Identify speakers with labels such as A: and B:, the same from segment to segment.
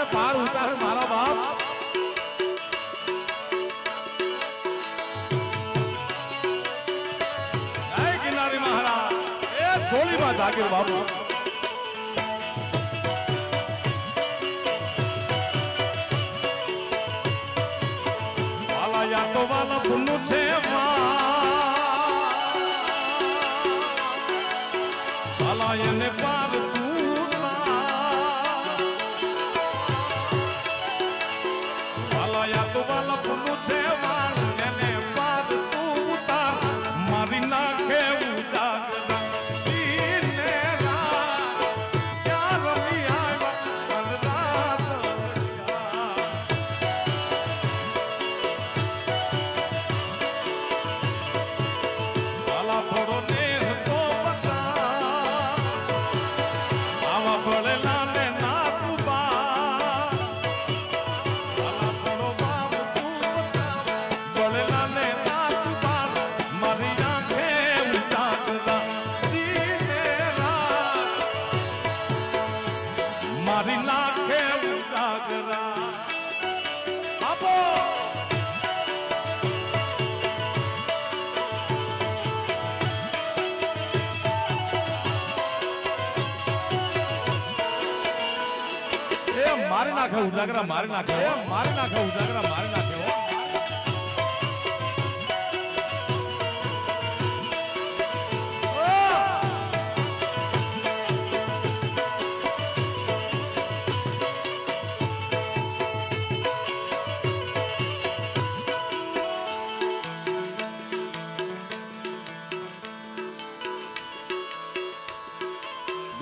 A: ને પાર ઉતારે મારા બાપ. જય ગિરનારી મહારાજ. એ ચોળીમાં જાગીર બાબુ. વાલા યા તો વાલા પુન્નું છે વાલા એને પાર વાલા તો વાલા પુનું છે વાળ એને પાર તું ઉતાર મારી નાખે ઉજાગર દીને રાત ક્યાં રમી આવ્યા રાત વાલા થોડો દેહ તો બતા આવા ભળેલા ને ના તુબા મારી નાખે ઉજાગરા આપો. એ મારી નાખે ઉજાગરા મારી નાખે મારી નાખે ઉજાગરા મારી નાખે.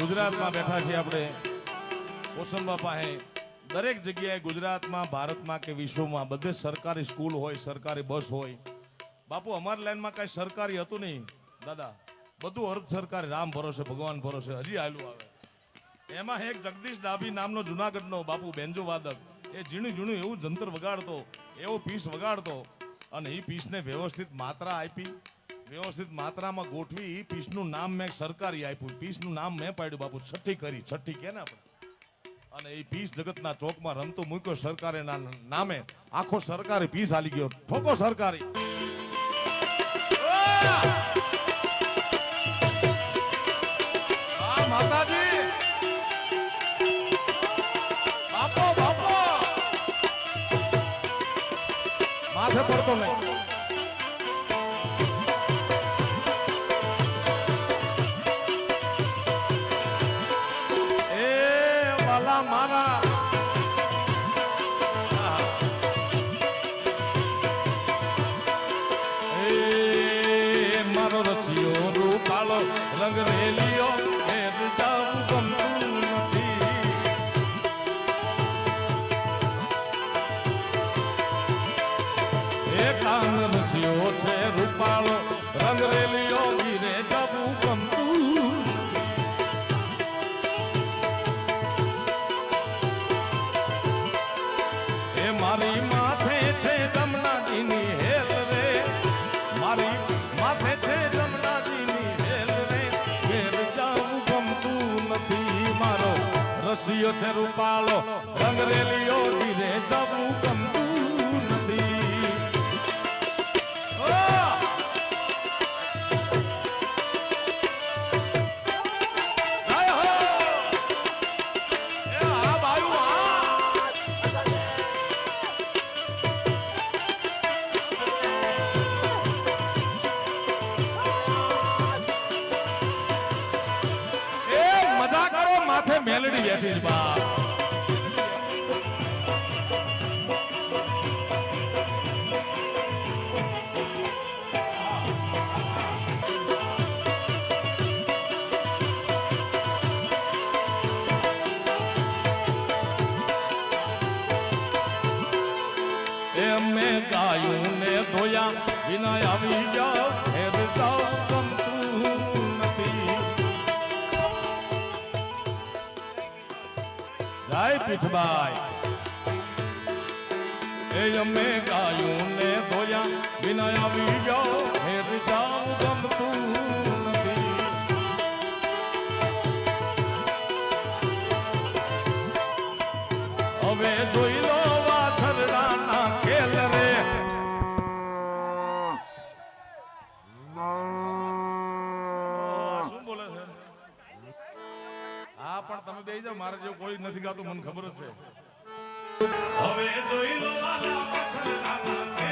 A: ગુજરાતમાં બેઠા છીએ આપણે કોસંબા પાસે. દરેક જગ્યાએ ગુજરાતમાં ભારતમાં કે વિશ્વમાં બધે સરકારી સ્કૂલ હોય, સરકારી બસ હોય. બાપુ અમારી લાઈનમાં કઈ સરકારી હતું નહીં દાદા, બધું અર્ધ સરકારી, રામ ભરોસે ભગવાન ભરોસે હજી હાલું આવે. એમાં એક જગદીશ ડાભી નામનો જુનાગઢનો બાપુ બેન્જો વાદક, એ ઝીણું ઝીણું એવું જંતર વગાડતો, એવો પીસ વગાડતો અને એ પીસને વ્યવસ્થિત માત્રા આપી, વ્યવસ્થિત માત્રામાં ગોઠવી એ પીસનું નામ મેં સરકારી આપ્યું. પીસનું નામ મેં પાડ્યું બાપુ છઠ્ઠી કરી, છઠ્ઠી કે ને આપણે. અને એ પીસ જગતના ચોકમાં રમતો મૂક્યો સરકારે નામે. આખો સરકારી પીસ હાલી ગયો. ઠોકો સરકારી. માતાજી બાપો બાપો માથે પડતો નહીં. મારા મારો રસિયો રૂપાળો રંગ રેલિયો ઘેર જાવું ગમતું નથી. એ કાન રસિયો છે રૂપાળો રંગ રેલિયો ઘીરે જાવું ગમતું. મારી માથે છે જમનાજીની હેલ રે, મારી માથે છે જમનાજીની હેલ રે, ઘેર જાવું ગમતું નથી. મારો રસિયો છે રૂપાળો રંગ રેલિયો ઘીરે જાવું ગમતું નથી. મેલડી બેઠી બા મેં ગાયું ને ધોયા વિના આવી જાઓ ઘેર જાઓ ગમતું નથી. જય પીઠબાઈ. એ અમે ગાયું ને ધોયા વિના આવી જાઓ ઘેર જાઓ ગમતું નથી. ઓ હવે જોઈ લો વાછરડાના ખેલ રે. શું બોલે છે? હા પણ તમે બેસી જાઓ, મારે જેવું કોઈ નથી ગાતું, મને ખબર જ છે. હવે જોઈ લો વાછરડાના ખેલ રે.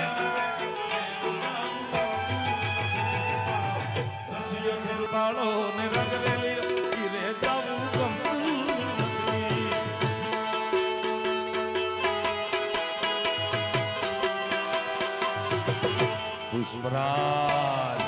A: રસિયો છે રૂપાળો ને રંગરેલી હીરે જાવું ગમતું નથી. પુષ્પરાજ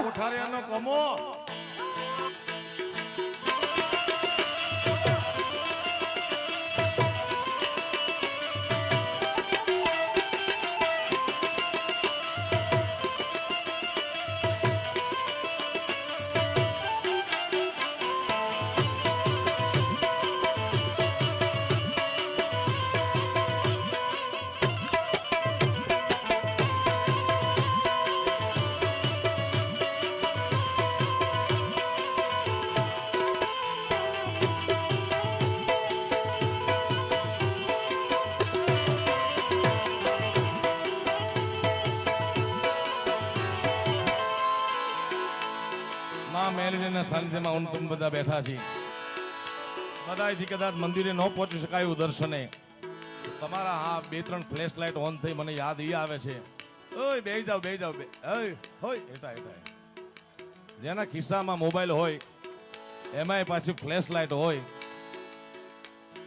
A: કોઠારિયાનો કમો. મેલડીના સાનિધ્યમાં ઉનકુમ બધા બેઠા છીએ. બધાયથી કદાચ મંદિરે ન પહોંચી શકાયું દર્શને. તમારા આ 2-3 ફ્લેશ લાઇટ ઓન થઈ મને યાદ ઈ આવે છે. ઓય બેહી જાવ ઓય હોય એટા જેના ખિસ્સામાં મોબાઈલ હોય એમાંય પાછી ફ્લેશ લાઇટ હોય.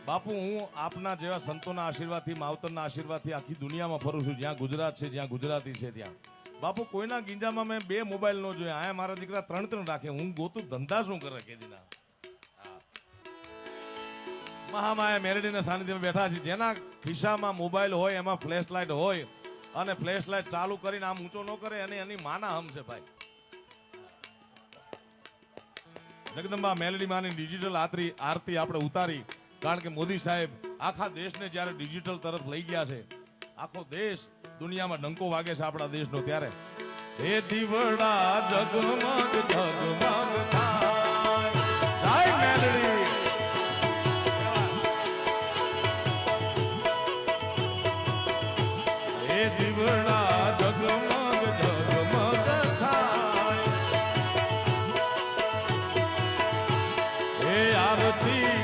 A: બાપુ હું આપના જેવા સંતોના આશીર્વાદથી, માવતરના આશીર્વાદથી આખી દુનિયામાં ફરું છું. જ્યાં ગુજરાત છે, જ્યાં ગુજરાતી છે ત્યાં. બાપુ કોઈના ગીંજામાં મેં 2 મોબાઈલ નો જોયા. આયા મારા દીકરા 3 રાખે. હું ગોતું ધંધા શું કરે કેદીના. મહામાયા મેલડીના સાનિધ્યમાં બેઠા છે. જેના ખિસ્સામાં મોબાઈલ હોય એમાં ફ્લેશ લાઇટ હોય અને ફ્લેશ લાઇટ ચાલુ કરીને આમ ઊંચો ન કરે અને એની માના હમ છે ભાઈ. જગદંબા મેલડી માની ડિજિટલ આરતી આપણે ઉતારી. કારણ કે મોદી સાહેબ આખા દેશને જ્યારે ડિજિટલ તરફ લઈ ગયા છે, આખો દેશ દુનિયામાં ડંકો વાગે છે આપણા દેશનો, ત્યારે હે દીવડા જગમગ જગમગ થાય મેલડી. હે દીવડા જગમગ જગમગ થાય. હે આરતી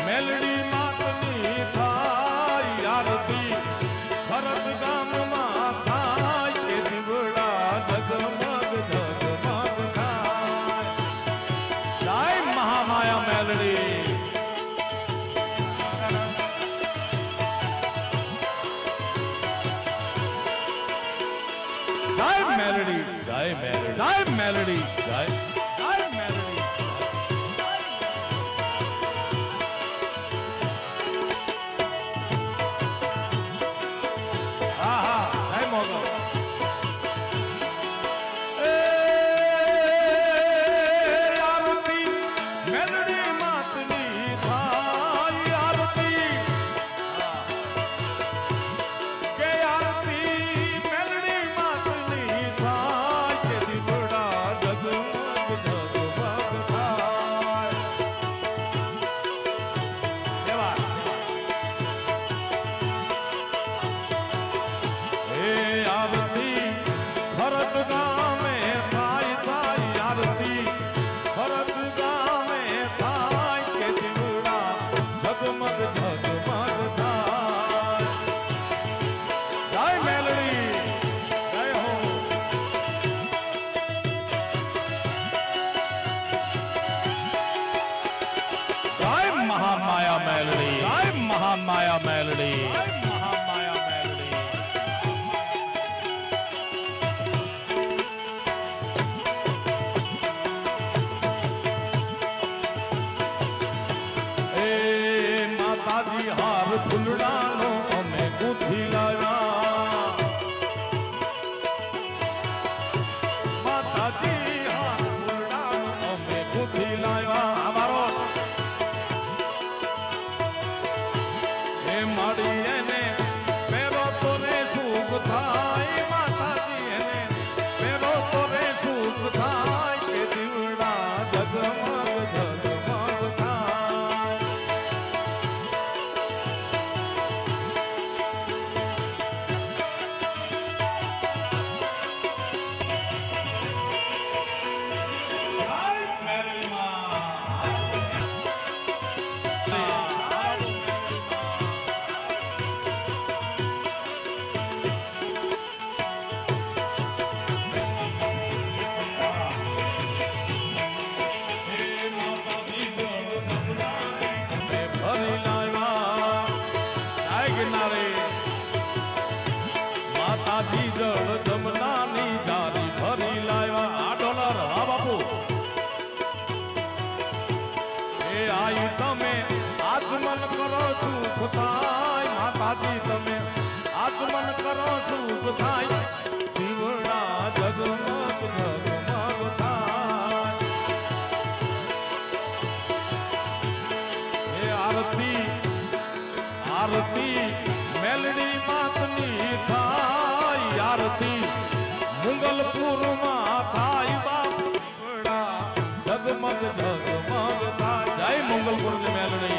A: મેલડી માતની થાય. આરતી ખરજ ગામમાં થાય. કે દીવડા જગમગ જગમગ થાય. જય મહામાયા મેલડી. જય મેલડી, જય મેલડી, જય મેલડી, જય મેલડી. માતાજી જળ જમનાની જારી ભરી લાવ્યા આ ડોલર હા બાપુ એ આઈ તમે આચમન કરો સુખ થાય માતાજી તમે આચમન કરો સુખ થાય દીવડા જગમગ જગમગ થાય એ આરતી આરતી મેલડી માતની થાય આરતી મુગલપુરમાં થાય બાપડા જગમગ જગમગ થાય જય મંગલપુર ની મેલડી